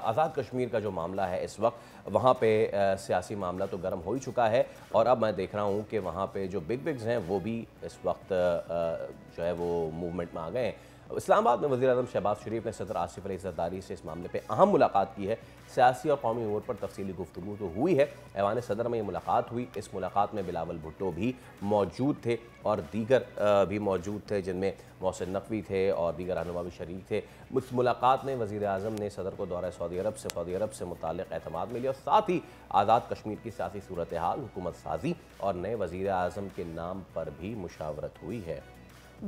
آزاد کشمیر کا جو معاملہ ہے اس وقت وہاں پہ سیاسی معاملہ تو گرم ہو ہی چکا ہے، اور اب میں دیکھ رہا ہوں کہ وہاں پہ جو بگز ہیں وہ بھی اس وقت جو ہے وہ موومنٹ میں آ گئے ہیں۔ اسلام آباد میں وزیر اعظم شہباز شریف نے صدر آصف علی زرداری سے اس معاملے پہ اہم ملاقات کی ہے۔ سیاسی اور قومی امور پر تفصیلی گفتگو تو ہوئی ہے، ایوان صدر میں یہ ملاقات ہوئی۔ اس ملاقات میں بلاول بھٹو بھی موجود تھے اور دیگر بھی موجود تھے، جن میں محسن نقوی تھے اور دیگر رہنما بھی شریک تھے۔ اس ملاقات میں وزیر اعظم نے صدر کو دورہ سعودی عرب سے متعلق اعتماد میں لیا، اور ساتھ ہی آزاد کشمیر کی سیاسی صورتحال، حکومت سازی اور نئے وزیر اعظم کے نام پر بھی مشاورت ہوئی ہے۔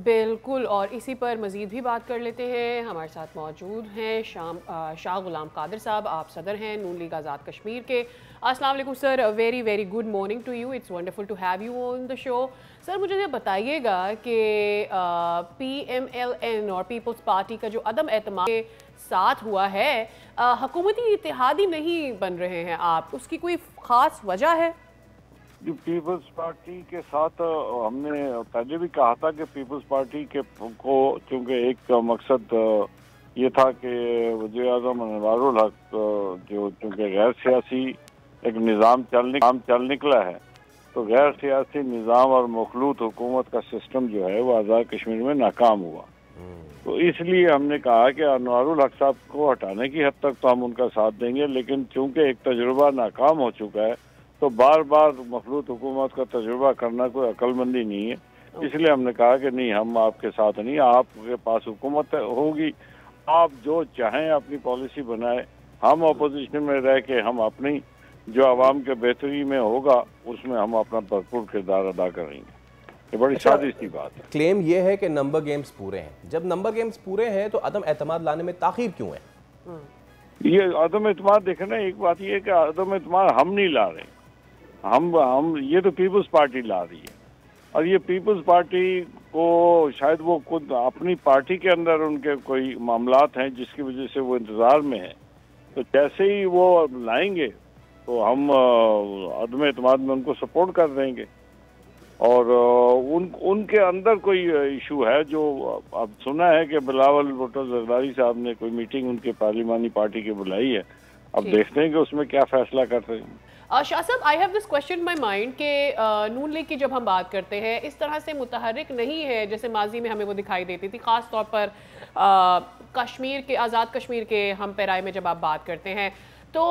بالکل، اور اسی پر مزید بھی بات کر لیتے ہیں۔ ہمارے ساتھ موجود ہیں شاہ غلام قادر صاحب، آپ صدر ہیں نون لیگ آزاد کشمیر کے۔ السلام علیکم sir, very very good morning to you, it's wonderful to have you on the show. Sir مجھے یہ بتائیے گا کہ پی ایم ایل این اور پیپلز پارٹی کا جو عدم اعتماد کے ساتھ ہوا ہے، حکومتی اتحادی نہیں بن رہے ہیں آپ، اس کی کوئی خاص وجہ ہے؟ جو پیپلز پارٹی کے ساتھ ہم نے پہلے بھی کہا تھا کہ پیپلز پارٹی کے کو چونکہ ایک مقصد یہ تھا کہ وزیر اعظم انوار الحق جو چونکہ غیر سیاسی ایک نظام چل نکلا ہے، تو غیر سیاسی نظام اور مخلوط حکومت کا سسٹم جو ہے وہ آزاد کشمیر میں ناکام ہوا۔ تو اس لیے ہم نے کہا کہ انوار الحق صاحب کو ہٹانے کی حد تک تو ہم ان کا ساتھ دیں گے، لیکن چونکہ ایک تجربہ ناکام ہو چکا ہے تو بار بار مخلوط حکومت کا تجربہ کرنا کوئی عقل مندی نہیں ہے۔ اس لیے ہم نے کہا کہ نہیں، ہم آپ کے ساتھ نہیں، آپ کے پاس حکومت ہوگی، آپ جو چاہیں اپنی پالیسی بنائے، ہم اپوزیشن میں رہ کے ہم اپنی جو عوام کے بہتری میں ہوگا اس میں ہم اپنا بھرپور کردار ادا کریں گے۔ یہ بڑی سادی سی بات ہے۔ کلیم یہ ہے کہ نمبر گیمز پورے ہیں، جب نمبر گیمز پورے ہیں تو عدم اعتماد لانے میں تاخیر کیوں ہے؟ یہ عدم اعتماد دیکھیں نا، ایک بات یہ ہے کہ عدم اعتماد ہم نہیں لا رہے، ہم یہ تو پیپلز پارٹی لا رہی ہے، اور یہ پیپلز پارٹی کو شاید وہ خود اپنی پارٹی کے اندر ان کے کوئی معاملات ہیں جس کی وجہ سے وہ انتظار میں ہیں، تو جیسے ہی وہ لائیں گے تو ہم عدم اعتماد میں ان کو سپورٹ کر دیں گے۔ اور ان کے اندر کوئی ایشو ہے جو اب سنا ہے کہ بلاول بھٹو زرداری صاحب نے کوئی میٹنگ ان کے پارلیمانی پارٹی کی بلائی ہے، اب دیکھتے ہیں کہ اس میں کیا فیصلہ کرتے ہیں۔ شاہ صاحب، I have this question my mind کہ نون لیگ کی جب ہم بات کرتے ہیں اس طرح سے متحرک نہیں ہے جیسے ماضی میں ہمیں وہ دکھائی دیتی تھی، خاص طور پر کشمیر کے آزاد کشمیر کے ہم پیرائی میں جب آپ بات کرتے ہیں، تو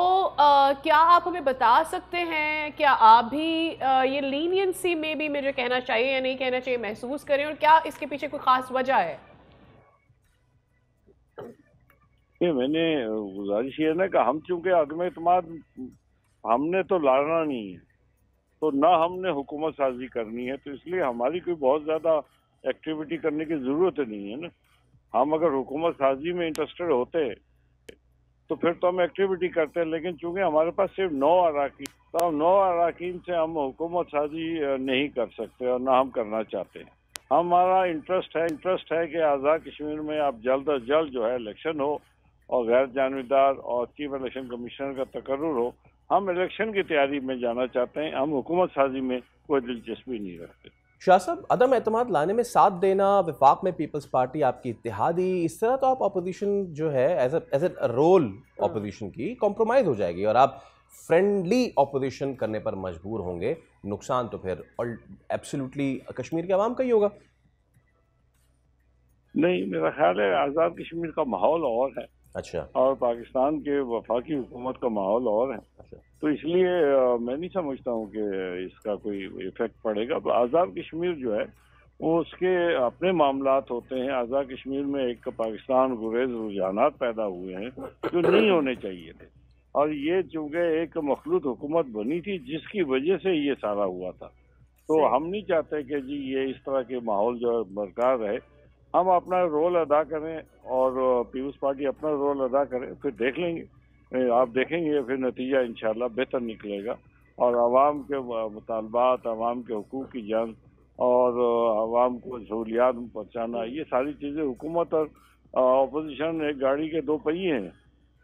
کیا آپ ہمیں بتا سکتے ہیں کیا آپ بھی یہ لینینسی میں بھی مجھے کہنا چاہیے یا نہیں کہنا چاہیے محسوس کریں، اور کیا اس کے پیچھے کوئی خاص وجہ ہے؟ میں نے گزارش یہ نا کہ ہم چونکہ عدم اعتماد ہم نے تو لڑنا نہیں ہے، تو نہ ہم نے حکومت سازی کرنی ہے، تو اس لیے ہماری کوئی بہت زیادہ ایکٹیویٹی کرنے کی ضرورت نہیں ہے نا۔ ہم اگر حکومت سازی میں انٹرسٹڈ ہوتے تو پھر تو ہم ایکٹیویٹی کرتے ہیں، لیکن چونکہ ہمارے پاس صرف 9 اراکین، تو 9 اراکین سے ہم حکومت سازی نہیں کر سکتے اور نہ ہم کرنا چاہتے ہیں۔ ہمارا انٹرسٹ ہے کہ آزاد کشمیر میں اب جلد از جلد جو ہے الیکشن ہو اور غیر جانبدار اور چیف الیکشن کمیشنر کا تقرر ہو۔ ہم الیکشن کی تیاری میں جانا چاہتے ہیں، ہم حکومت سازی میں کوئی دلچسپی نہیں رکھتے۔ شاہ صاحب، عدم اعتماد لانے میں ساتھ دینا، وفاق میں پیپلز پارٹی آپ کی اتحادی، اس طرح تو آپ اپوزیشن جو ہے ایز اے رول اپوزیشن کی کمپرومائز ہو جائے گی اور آپ فرینڈلی اپوزیشن کرنے پر مجبور ہوں گے، نقصان تو پھر ایبسلیوٹلی کشمیر کے عوام کا ہی ہوگا۔ نہیں، میرا خیال ہے آزاد کشمیر کا ماحول اور ہے، اچھا، اور پاکستان کے وفاقی حکومت کا ماحول اور ہے، تو اس لیے میں نہیں سمجھتا ہوں کہ اس کا کوئی ایفیکٹ پڑے گا۔ آزاد کشمیر جو ہے وہ اس کے اپنے معاملات ہوتے ہیں۔ آزاد کشمیر میں ایک پاکستان گریز رجحانات پیدا ہوئے ہیں جو نہیں ہونے چاہیے تھے، اور یہ چونکہ ایک مخلوط حکومت بنی تھی جس کی وجہ سے یہ سارا ہوا تھا، تو ہم نہیں چاہتے کہ جی یہ اس طرح کے ماحول جو برقرار رہے۔ ہم اپنا رول ادا کریں اور پیپلز پارٹی اپنا رول ادا کرے، پھر دیکھ لیں گے، آپ دیکھیں گے پھر نتیجہ انشاءاللہ بہتر نکلے گا، اور عوام کے مطالبات، عوام کے حقوق کی جانچ اور عوام کو سہولیات پہنچانا، یہ ساری چیزیں حکومت اور اپوزیشن ایک گاڑی کے 2 پہیے ہیں،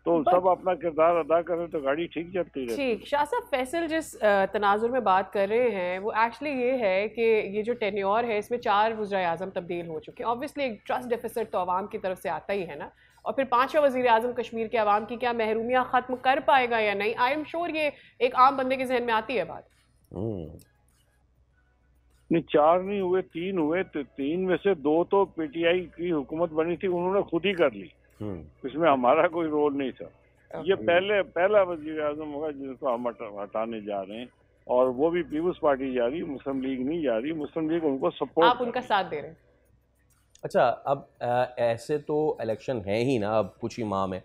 تو سب اپنا کردار ادا کریں تو گاڑی ٹھیک چلتی رہتی ہے۔ ٹھیک، شاہ صاحب، فیصل جس تناظر میں بات کر رہے ہیں وہ ایکچولی یہ ہے کہ یہ جو ٹینیور ہے اس میں 4 وزراء اعظم تبدیل ہو چکے ہیں، آبویسلی ایک ٹرسٹ ڈیفیسٹ تو عوام کی طرف سے آتا ہی ہے نا، اور پھر 5واں وزیر اعظم کشمیر کے عوام کی کیا محرومیاں ختم کر پائے گا یا نہیں؟ آئی ایم شیور یہ ایک عام بندے کے ذہن میں آتی ہے بات. نہیں 4 نہیں ہوئے، 3 ہوئے، 3 میں سے 2 تو پی ٹی آئی کی حکومت بنی تھی، انہوں نے خود ہی کر لی، اس میں ہمارا کوئی رول نہیں تھا. یہ پہلا وزیر اعظم ہوگا جس کو ہم ہٹانے جا رہے ہیں، اور وہ بھی پیپلز پارٹی جا رہی، مسلم لیگ نہیں جا رہی. مسلم لیگ ان کو سپورٹ، آپ ان کا ساتھ دے رہے ہیں. اچھا، اب ایسے تو الیکشن ہے ہی نا، اب کچھ ہی ماہ میں،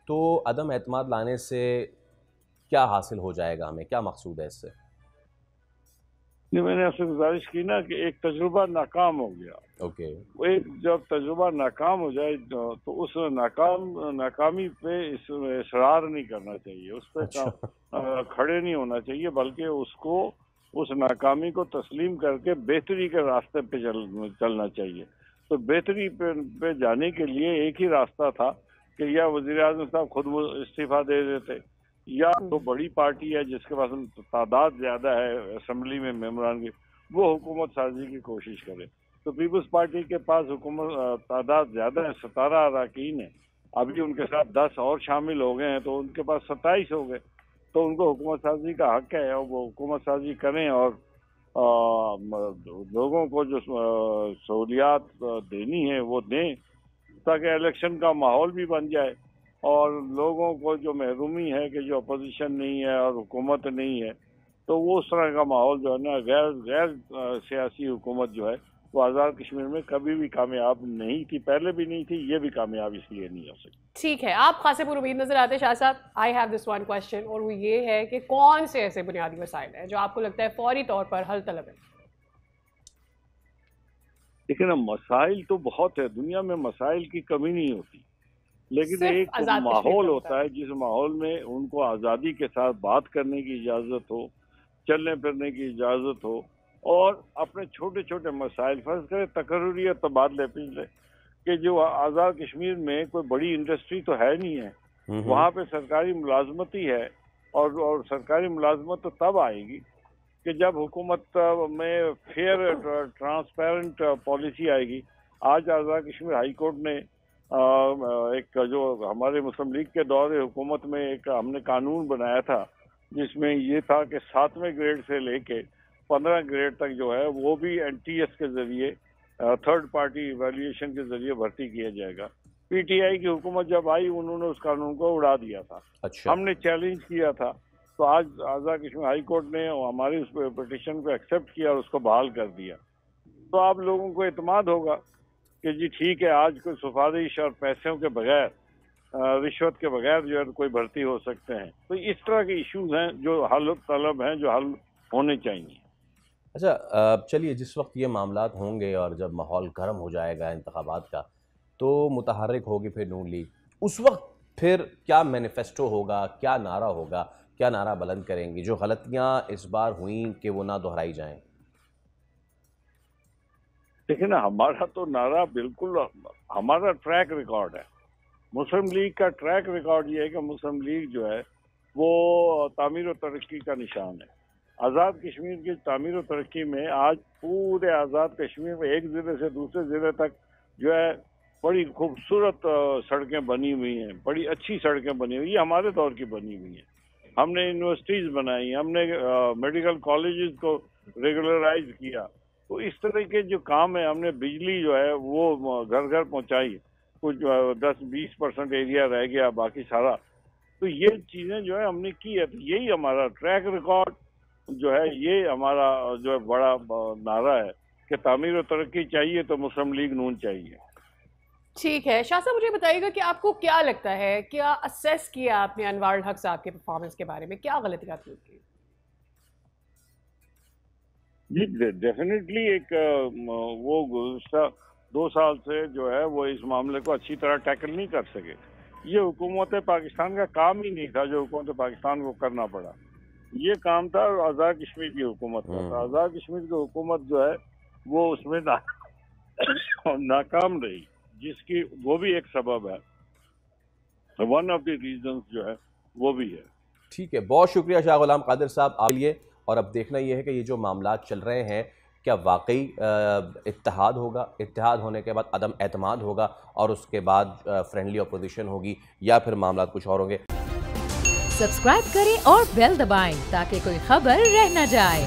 تو عدم اعتماد لانے سے کیا حاصل ہو جائے گا، ہمیں کیا مقصود ہے اس سے؟ میں نے آپ سے گزارش کی نا کہ ایک تجربہ ناکام ہو گیا. اوکے. جب تجربہ ناکام ہو جائے تو اس ناکامی پہ اصرار نہیں کرنا چاہیے، اس پہ کھڑے نہیں ہونا چاہیے، بلکہ اس ناکامی کو تسلیم کر کے بہتری کے راستے پہ چلنا چاہیے. تو بہتری پہ جانے کے لیے ایک ہی راستہ تھا کہ یا وزیر اعظم صاحب خود استعفیٰ دے دیتے، یا تو بڑی پارٹی ہے جس کے پاس تعداد زیادہ ہے اسمبلی میں ممبران کی، وہ حکومت سازی کی کوشش کرے. تو پیپلز پارٹی کے پاس حکومت تعداد زیادہ ہے، 17 اراکین ہیں، ابھی ان کے ساتھ 10 اور شامل ہو گئے ہیں، تو ان کے پاس 27 ہو گئے. تو ان کو حکومت سازی کا حق ہے، اور وہ حکومت سازی کریں اور لوگوں کو جو سہولیات دینی ہے وہ دیں، تاکہ الیکشن کا ماحول بھی بن جائے، اور لوگوں کو جو محرومی ہے کہ جو اپوزیشن نہیں ہے اور حکومت نہیں ہے، تو وہ اس طرح کا ماحول جو ہے نا، غیر سیاسی حکومت جو ہے وہ آزاد کشمیر میں کبھی بھی کامیاب نہیں تھی، پہلے بھی نہیں تھی، یہ بھی کامیاب اس لیے نہیں ہو سکتی. ٹھیک ہے، آپ خاصے پر امید نظر آتے شاہ صاحب. I have this one question, اور وہ یہ ہے کہ کون سے ایسے بنیادی مسائل ہیں جو آپ کو لگتا ہے فوری طور پر حل طلب ہے؟ لیکن مسائل تو بہت ہے، دنیا میں مسائل کی کمی نہیں ہوتی، لیکن ایک ماحول ہوتا ہے جس ماحول میں ان کو آزادی کے ساتھ بات کرنے کی اجازت ہو، چلنے پھرنے کی اجازت ہو، اور اپنے چھوٹے چھوٹے مسائل، فرض کرے تقرری تبادلے پچھلے کہ جو آزاد کشمیر میں کوئی بڑی انڈسٹری تو ہے نہیں ہے، وہاں پہ سرکاری ملازمت ہی ہے، اور سرکاری ملازمت تو تب آئے گی کہ جب حکومت میں فیئر ٹرانسپیرنٹ پالیسی آئے گی. آج آزاد کشمیر ہائی کورٹ نے ایک جو ہمارے مسلم لیگ کے دور حکومت میں ایک ہم نے قانون بنایا تھا جس میں یہ تھا کہ 7ویں گریڈ سے لے کے 15 گریڈ تک جو ہے وہ بھی این ٹی ایس کے ذریعے تھرڈ پارٹی ایویلیویشن کے ذریعے بھرتی کیا جائے گا. پی ٹی آئی کی حکومت جب آئی انہوں نے اس قانون کو اڑا دیا تھا. ہم نے چیلنج کیا تھا، تو آج آزاد کشمیر ہائی کورٹ نے ہماری اس پٹیشن کو ایکسیپٹ کیا اور اس کو بحال کر دیا. تو آپ لوگوں کو اعتماد ہوگا کہ جی ٹھیک ہے، آج کوئی سفارش اور پیسوں کے بغیر، رشوت کے بغیر جو ہے کوئی بھرتی ہو سکتے ہیں. تو اس طرح کے ایشوز ہیں جو حل طلب ہیں، جو حل ہونے چاہیے. اچھا، چلیے، جس وقت یہ معاملات ہوں گے اور جب ماحول گرم ہو جائے گا انتخابات کا، تو متحرک ہوگی پھر نون لیگ. اس وقت پھر کیا مینیفیسٹو ہوگا، کیا نعرہ ہوگا، کیا نعرہ بلند کریں گی جو غلطیاں اس بار ہوئیں کہ وہ نہ دہرائی جائیں؟ لیکن ہمارا تو نعرہ بالکل ہمارا ٹریک ریکارڈ ہے. مسلم لیگ کا ٹریک ریکارڈ یہ ہے کہ مسلم لیگ جو ہے وہ تعمیر و ترقی کا نشان ہے. آزاد کشمیر کی تعمیر و ترقی میں آج پورے آزاد کشمیر میں ایک ضلع سے دوسرے ضلع تک جو ہے بڑی خوبصورت سڑکیں بنی ہوئی ہیں، بڑی اچھی سڑکیں بنی ہوئی، یہ ہمارے دور کی بنی ہوئی ہیں. ہم نے یونیورسٹیز بنائی، ہم نے میڈیکل کالجز کو ریگولرائز کیا. تو اس طرح کے جو کام ہے، ہم نے بجلی جو ہے وہ گھر گھر پہنچائی، کچھ 10-20% ایریا رہ گیا، باقی سارا. تو یہ چیزیں جو ہے ہم نے کی ہے. تو یہی ہمارا ٹریک ریکارڈ جو ہے، یہ ہمارا جو ہے بڑا نعرہ ہے کہ تعمیر و ترقی چاہیے تو مسلم لیگ نون چاہیے. ٹھیک ہے شاہ صاحب، مجھے بتائیے گا کہ آپ کو کیا لگتا ہے، کیا اسیس کیا آپ نے انوار الحق صاحب کے پرفارمنس کے بارے میں، کیا غلطیاں تھیں؟ جی ڈیفینیٹلی ایک وہ گزشتہ 2 سال سے جو ہے وہ اس معاملے کو اچھی طرح ٹیکل نہیں کر سکے. یہ حکومت پاکستان کا کام ہی نہیں تھا جو حکومت پاکستان کو کرنا پڑا. یہ کام تھا آزاد کشمیر کی حکومت کا. آزاد کشمیر کی حکومت جو ہے وہ اس میں ناکام رہی، جس کی وہ بھی ایک سبب ہے، ون آف دی ریزنز جو ہے وہ بھی ہے. ٹھیک ہے، بہت شکریہ شاہ غلام قادر صاحب آپ کے لیے. اور اب دیکھنا یہ ہے کہ یہ جو معاملات چل رہے ہیں کیا واقعی اتحاد ہوگا، اتحاد ہونے کے بعد عدم اعتماد ہوگا اور اس کے بعد فرینڈلی اپوزیشن ہوگی، یا پھر معاملات کچھ اور ہوں گے؟ سبسکرائب کریں اور بیل دبائیں تاکہ کوئی خبر رہ نہ جائے۔